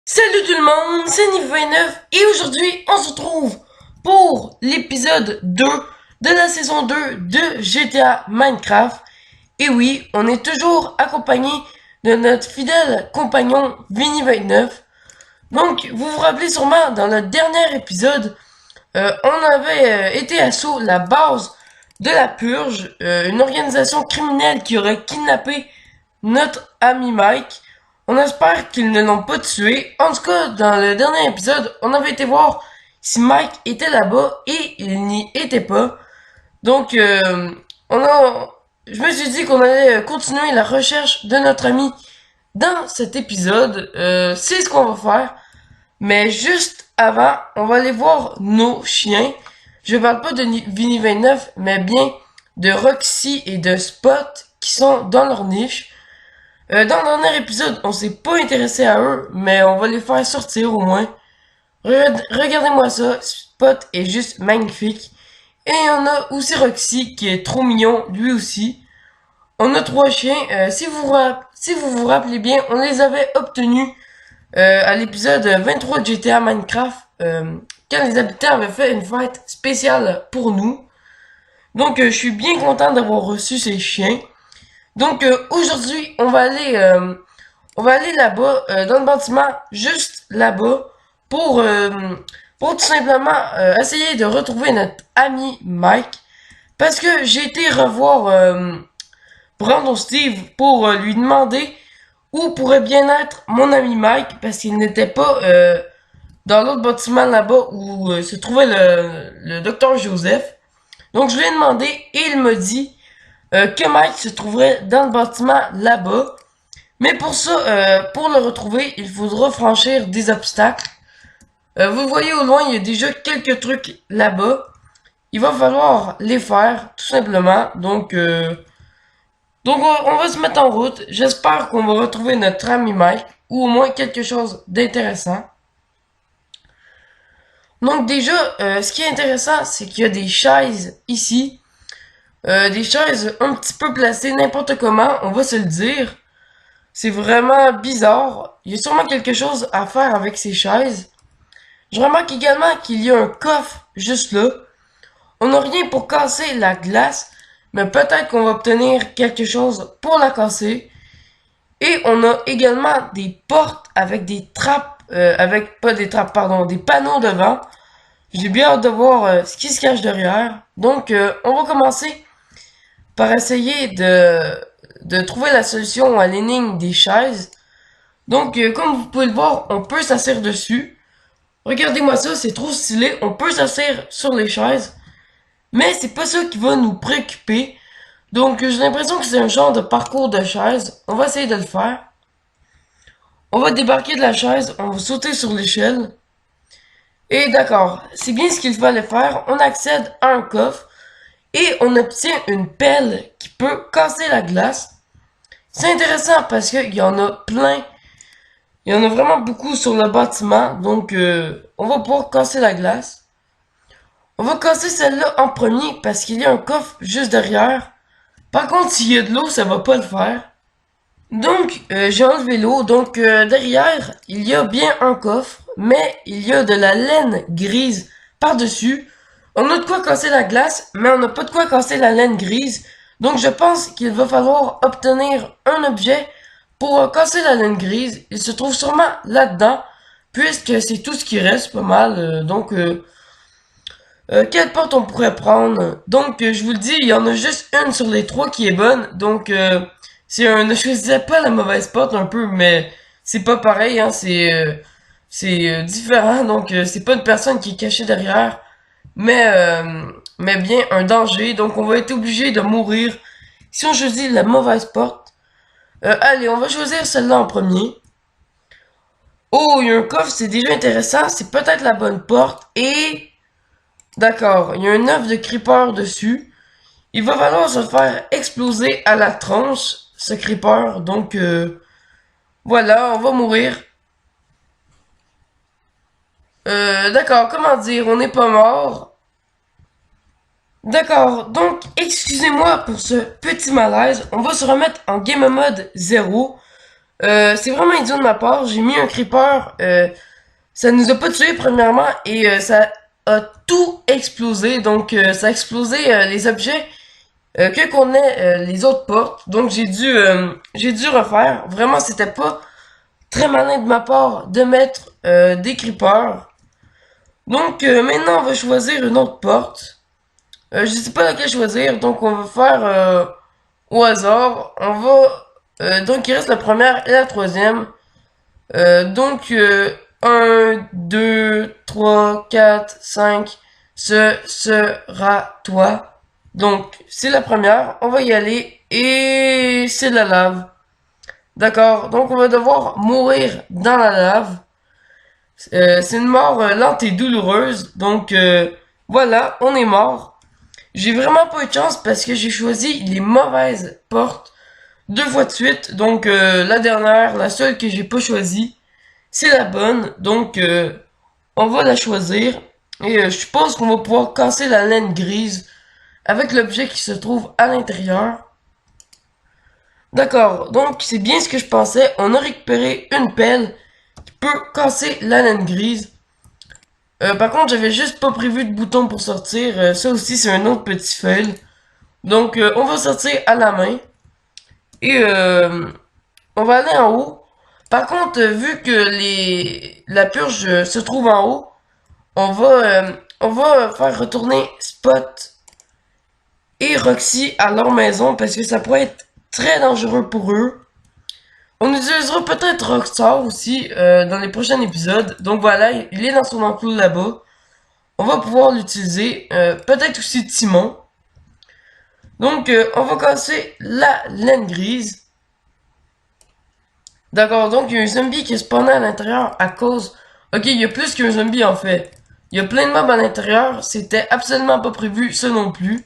Salut tout le monde, c'est Nive29 et aujourd'hui on se retrouve pour l'épisode 2 de la saison 2 de GTA Minecraft. Et oui, on est toujours accompagné de notre fidèle compagnon Vinny29. Donc, vous vous rappelez sûrement, dans le dernier épisode, on avait été assaut la base de la Purge, une organisation criminelle qui aurait kidnappé notre ami Mike. On espère qu'ils ne l'ont pas tué. En tout cas, dans le dernier épisode, on avait été voir si Mike était là-bas et il n'y était pas. Donc, je me suis dit qu'on allait continuer la recherche de notre ami dans cet épisode. C'est ce qu'on va faire. Mais juste avant, on va aller voir nos chiens. Je parle pas de Vinny29, mais bien de Roxy et de Spot qui sont dans leur niche. Dans le dernier épisode, on s'est pas intéressé à eux, mais on va les faire sortir au moins. Regardez-moi ça, Spot est juste magnifique. Et on a aussi Roxy qui est trop mignon, lui aussi. On a trois chiens. Si vous vous rappelez bien, on les avait obtenus à l'épisode 23 de GTA Minecraft, quand les habitants avaient fait une fête spéciale pour nous. Donc, je suis bien content d'avoir reçu ces chiens. Donc, aujourd'hui, on va aller là-bas, dans le bâtiment, juste là-bas, pour, euh, pour tout simplement essayer de retrouver notre ami Mike. Parce que j'ai été revoir Brandon Steve pour lui demander où pourrait bien être mon ami Mike, parce qu'il n'était pas dans l'autre bâtiment là-bas où se trouvait le docteur Joseph. Donc je lui ai demandé et il me dit que Mike se trouverait dans le bâtiment là-bas. Mais pour ça, pour le retrouver, il faudra franchir des obstacles. Vous voyez au loin, il y a déjà quelques trucs là-bas. Il va falloir les faire, tout simplement. Donc on va se mettre en route. J'espère qu'on va retrouver notre ami Mike, ou au moins quelque chose d'intéressant. Donc déjà, ce qui est intéressant, c'est qu'il y a des chaises ici. Des chaises un petit peu placées n'importe comment, on va se le dire. C'est vraiment bizarre. Il y a sûrement quelque chose à faire avec ces chaises. Je remarque également qu'il y a un coffre juste là. On n'a rien pour casser la glace, mais peut-être qu'on va obtenir quelque chose pour la casser. Et on a également des portes avec des trappes, pas des trappes, pardon, des panneaux devant. J'ai bien hâte de voir ce qui se cache derrière. Donc, on va commencer par essayer de trouver la solution à l'énigme des chaises. Donc, comme vous pouvez le voir, on peut s'asseoir dessus. Regardez-moi ça, c'est trop stylé. On peut s'asseoir sur les chaises. Mais c'est pas ça qui va nous préoccuper. Donc, j'ai l'impression que c'est un genre de parcours de chaises. On va essayer de le faire. On va débarquer de la chaise, on va sauter sur l'échelle. Et d'accord, c'est bien ce qu'il fallait faire. On accède à un coffre et on obtient une pelle qui peut casser la glace. C'est intéressant parce qu'il y en a plein. Il y en a vraiment beaucoup sur le bâtiment. Donc, on va pouvoir casser la glace. On va casser celle-là en premier parce qu'il y a un coffre juste derrière. Par contre, s'il y a de l'eau, ça va pas le faire. Donc, j'ai enlevé l'eau. Donc, derrière, il y a bien un coffre, mais il y a de la laine grise par-dessus. On a de quoi casser la glace, mais on n'a pas de quoi casser la laine grise. Donc, je pense qu'il va falloir obtenir un objet pour casser la laine grise. Il se trouve sûrement là-dedans, puisque c'est tout ce qui reste, pas mal. Quelle porte on pourrait prendre? Donc, je vous le dis, il y en a juste une sur les trois qui est bonne. Donc, ne choisissez pas la mauvaise porte un peu, mais c'est pas pareil, hein. C'est différent. Donc, c'est pas une personne qui est cachée derrière, mais bien un danger. Donc, on va être obligé de mourir si on choisit la mauvaise porte. Allez, on va choisir celle-là en premier. Oh, il y a un coffre, c'est déjà intéressant. C'est peut-être la bonne porte. Et d'accord, il y a un œuf de creeper dessus. Il va falloir se faire exploser à la tronche, ce creeper. Donc, voilà, on va mourir. D'accord, comment dire, on n'est pas mort. D'accord, donc, excusez-moi pour ce petit malaise. On va se remettre en game mode 0. C'est vraiment idiot de ma part. J'ai mis un creeper. Ça nous a pas tué premièrement et ça a tout explosé. Donc ça a explosé les objets que contenaient les autres portes. Donc j'ai dû refaire. Vraiment, c'était pas très malin de ma part de mettre des creepers. Donc maintenant on va choisir une autre porte. Je sais pas laquelle choisir, donc on va faire au hasard. On va donc il reste la première et la troisième. Donc 1, 2, 3, 4, 5. Ce sera toi. Donc c'est la première. On va y aller et c'est de la lave. D'accord. Donc on va devoir mourir dans la lave. C'est une mort lente et douloureuse. Donc voilà, on est mort. J'ai vraiment pas eu de chance parce que j'ai choisi les mauvaises portes deux fois de suite. Donc la dernière, la seule que j'ai pas choisie, c'est la bonne. Donc on va la choisir. Et je suppose qu'on va pouvoir casser la laine grise avec l'objet qui se trouve à l'intérieur. D'accord, donc c'est bien ce que je pensais. On a récupéré une pelle qui peut casser la laine grise. Par contre, j'avais juste pas prévu de bouton pour sortir. Ça aussi, c'est un autre petit fail. Donc, on va sortir à la main. Et on va aller en haut. Par contre, vu que la purge se trouve en haut, on va faire retourner Spot et Roxy à leur maison parce que ça pourrait être très dangereux pour eux. On utilisera peut-être Rockstar aussi dans les prochains épisodes. Donc voilà, il est dans son enclos là-bas. On va pouvoir l'utiliser. Peut-être aussi Timon. Donc, on va casser la laine grise. D'accord, donc il y a un zombie qui est spawné à l'intérieur à cause... Ok, il y a plus qu'un zombie en fait. Il y a plein de mobs à l'intérieur. C'était absolument pas prévu, ça non plus.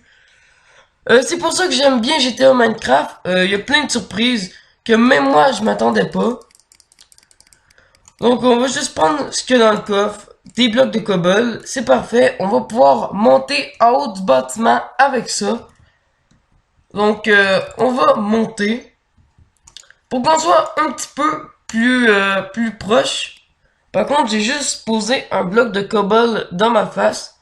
C'est pour ça que j'aime bien GTA Minecraft. Il y a plein de surprises que même moi, je m'attendais pas. Donc, on va juste prendre ce qu'il y a dans le coffre. Des blocs de cobble, c'est parfait. On va pouvoir monter en haut du bâtiment avec ça. Donc, on va monter. Pour qu'on soit un petit peu plus proche. Par contre, j'ai juste posé un bloc de cobble dans ma face.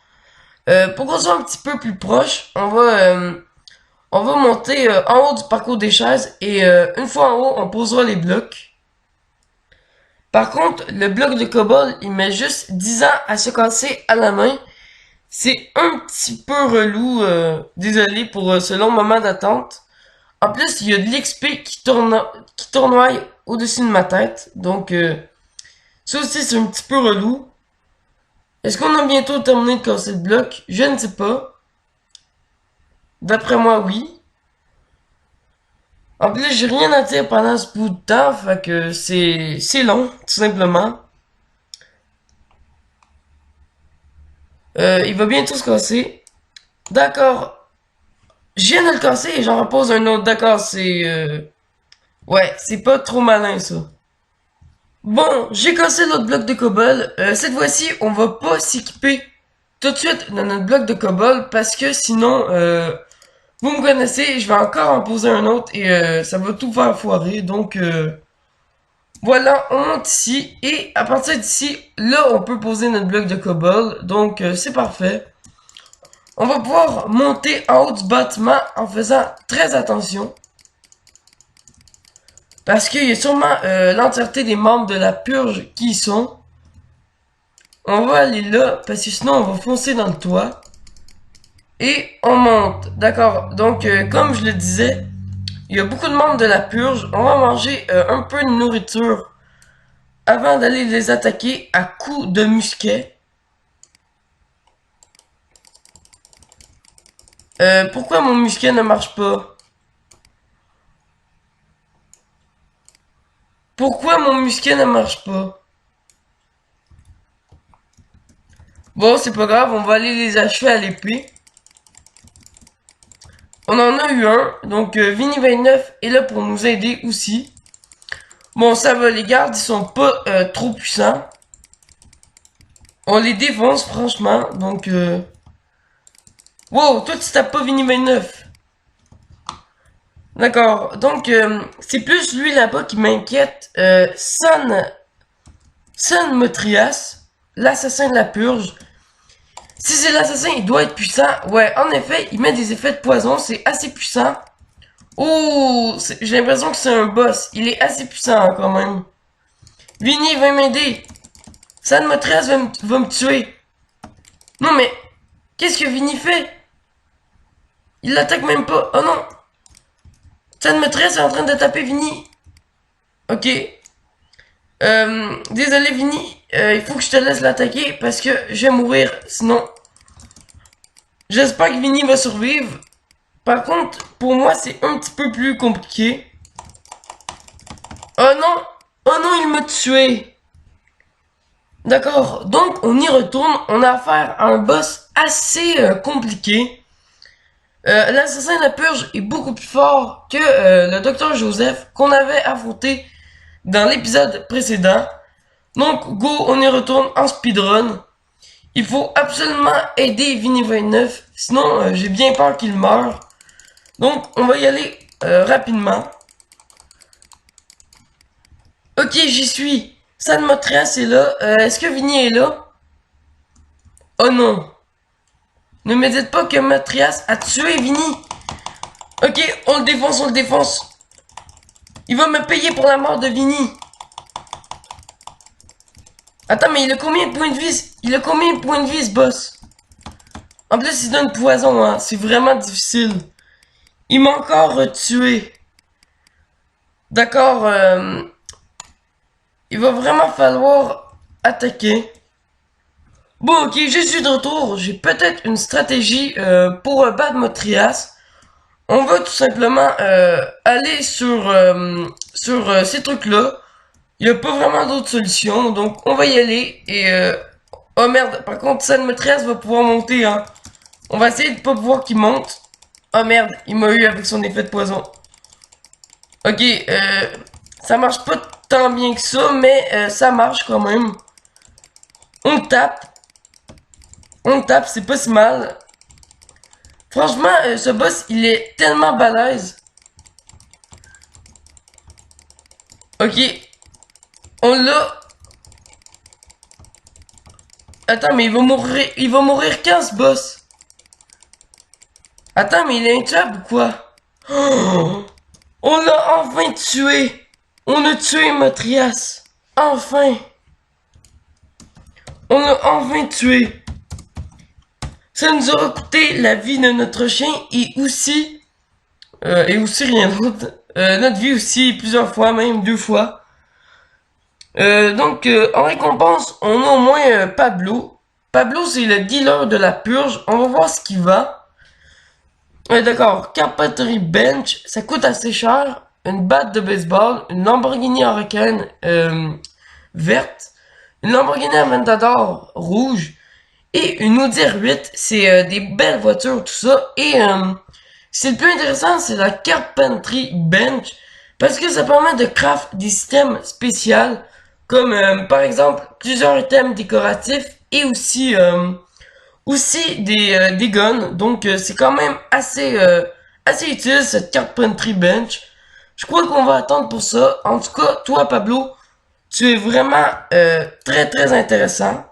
Pour qu'on soit un petit peu plus proche, on va monter en haut du parcours des chaises. Et une fois en haut, on posera les blocs. Par contre, le bloc de cobble, il met juste 10 ans à se casser à la main. C'est un petit peu relou, désolé pour ce long moment d'attente. En plus, il y a de l'XP qui tournoie au-dessus de ma tête. Donc, ça aussi, c'est un petit peu relou. Est-ce qu'on a bientôt terminé de casser le bloc? Je ne sais pas. D'après moi, oui. En plus, j'ai rien à dire pendant ce bout de temps, fait que c'est long, tout simplement. Il va bientôt se casser. D'accord. Je viens de le casser et j'en repose un autre. D'accord, c'est... Ouais, c'est pas trop malin, ça. Bon, j'ai cassé l'autre bloc de cobble. Cette fois-ci, on va pas s'équiper tout de suite dans notre bloc de cobble parce que sinon, vous me connaissez, je vais encore en poser un autre et ça va tout faire foirer. Donc, voilà, on monte ici et à partir d'ici, là, on peut poser notre bloc de cobble. Donc, c'est parfait. On va pouvoir monter en haut du bâtiment en faisant très attention. Parce qu'il y a sûrement l'entièreté des membres de la purge qui y sont. On va aller là, parce que sinon on va foncer dans le toit. Et on monte. D'accord. Donc, comme je le disais, il y a beaucoup de membres de la purge. On va manger un peu de nourriture avant d'aller les attaquer à coups de musquet. Pourquoi mon musquet ne marche pas? Pourquoi mon musquet ne marche pas? Bon, c'est pas grave, on va aller les achever à l'épée. On en a eu un, donc Vini29 est là pour nous aider aussi. Bon, ça va, les gardes, ils sont pas trop puissants. On les défonce, franchement, donc... Wow, toi tu tapes pas Vini29. D'accord, donc c'est plus lui là-bas qui m'inquiète. Son Motrias, l'assassin de la purge. Si c'est l'assassin, il doit être puissant. Ouais, en effet, il met des effets de poison, c'est assez puissant. Oh, j'ai l'impression que c'est un boss. Il est assez puissant hein, quand même. Vinny va m'aider. San Motrias va me tuer. Non mais, qu'est-ce que Vinny fait? Il l'attaque même pas. Oh non. San Motrias est en train de taper Vinny. Ok. Désolé Vinny. Il faut que je te laisse l'attaquer parce que je vais mourir. Sinon, j'espère que Vinny va survivre. Par contre, pour moi, c'est un petit peu plus compliqué. Oh non! Oh non, il m'a tué! D'accord, donc on y retourne. On a affaire à un boss assez compliqué. L'assassin de la purge est beaucoup plus fort que le docteur Joseph qu'on avait affronté dans l'épisode précédent. Donc, go, on y retourne en speedrun. Il faut absolument aider Vinny 29, sinon j'ai bien peur qu'il meure. Donc, on va y aller rapidement. Ok, j'y suis. San Motrias est là. Est-ce que Vinny est là? Oh non. Ne me dites pas que Motrias a tué Vinny. Ok, on le défonce, on le défonce. Il va me payer pour la mort de Vinny. Attends, mais il a combien de points de vie? Il a combien de points de vie, ce boss? En plus, il donne poison, hein. C'est vraiment difficile. Il m'a encore tué. D'accord, il va vraiment falloir attaquer. Bon, ok, je suis de retour. J'ai peut-être une stratégie pour battre Motrias. On va tout simplement aller sur ces trucs-là. Il n'y a pas vraiment d'autre solution, donc on va y aller. Et oh merde, par contre, San Motrias va pouvoir monter, hein. On va essayer de pas pouvoir qu'il monte. Oh merde, il m'a eu avec son effet de poison. Ok, ça marche pas tant bien que ça, mais ça marche quand même. On tape. On tape, c'est pas si mal. Franchement, ce boss, il est tellement balèze. Ok, on l'a. Attends, mais il va mourir quand ce boss? Attends, mais il est intuable ou quoi? Oh, on l'a enfin tué. On a tué Motrias. Enfin. On l'a enfin tué. Ça nous aura coûté la vie de notre chien et aussi rien d'autre. Notre vie aussi plusieurs fois, même 2 fois. Donc, en récompense, on a au moins Pablo. Pablo, c'est le dealer de la purge. On va voir ce qu'il va. D'accord, Carpentry Bench, ça coûte assez cher. Une batte de baseball, une Lamborghini Huracan verte, une Lamborghini Aventador rouge et une Audi R8. C'est des belles voitures, tout ça. Et c'est le plus intéressant, c'est la Carpentry Bench parce que ça permet de craft des systèmes spéciaux comme par exemple plusieurs items décoratifs et aussi des guns. Donc c'est quand même assez utile cette Carpentry Bench. Je crois qu'on va attendre pour ça. En tout cas, toi Pablo, tu es vraiment très très intéressant.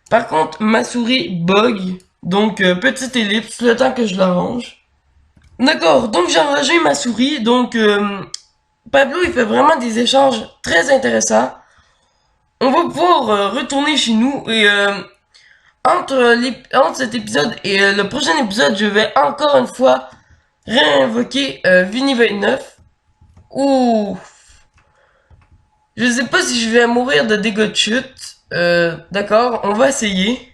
Par contre, ma souris bug. Donc petite ellipse, le temps que je l'arrange. D'accord, donc j'ai enragé ma souris. Donc Pablo il fait vraiment des échanges très intéressants. On va pouvoir retourner chez nous et entre cet épisode et le prochain épisode, je vais encore une fois réinvoquer Vinny 29. Ouh, je sais pas si je vais mourir de dégâts de chute. D'accord, on va essayer.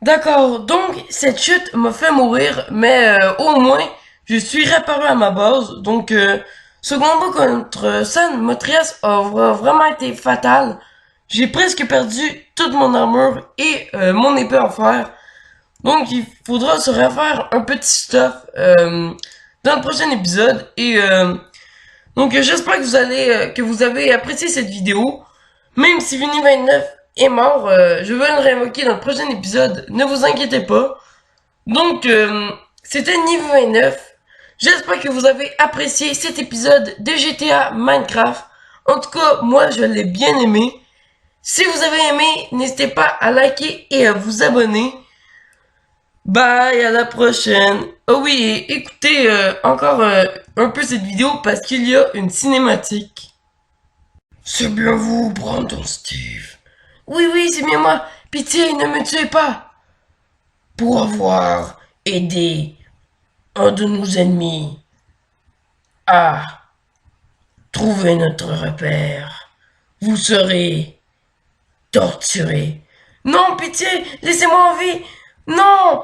D'accord, donc cette chute m'a fait mourir, mais au moins je suis réapparu à ma base, donc Ce combat contre San Motrias a vraiment été fatal. J'ai presque perdu toute mon armure et mon épée en fer. Donc il faudra se refaire un petit stuff dans le prochain épisode. Et donc j'espère que que vous avez apprécié cette vidéo. Même si Vini 29 est mort, je vais le réinvoquer dans le prochain épisode. Ne vous inquiétez pas. Donc c'était Niveau 29. J'espère que vous avez apprécié cet épisode de GTA Minecraft. En tout cas, moi je l'ai bien aimé. Si vous avez aimé, n'hésitez pas à liker et à vous abonner. Bye, à la prochaine. Oh oui, et écoutez encore un peu cette vidéo parce qu'il y a une cinématique. C'est bien vous, Brandon Steve. Oui, oui, c'est bien moi. Pitié, ne me tuez pas. Pour avoir aidé un de nos ennemis à trouver notre repère, vous serez torturé. Non, pitié, laissez-moi en vie. Non,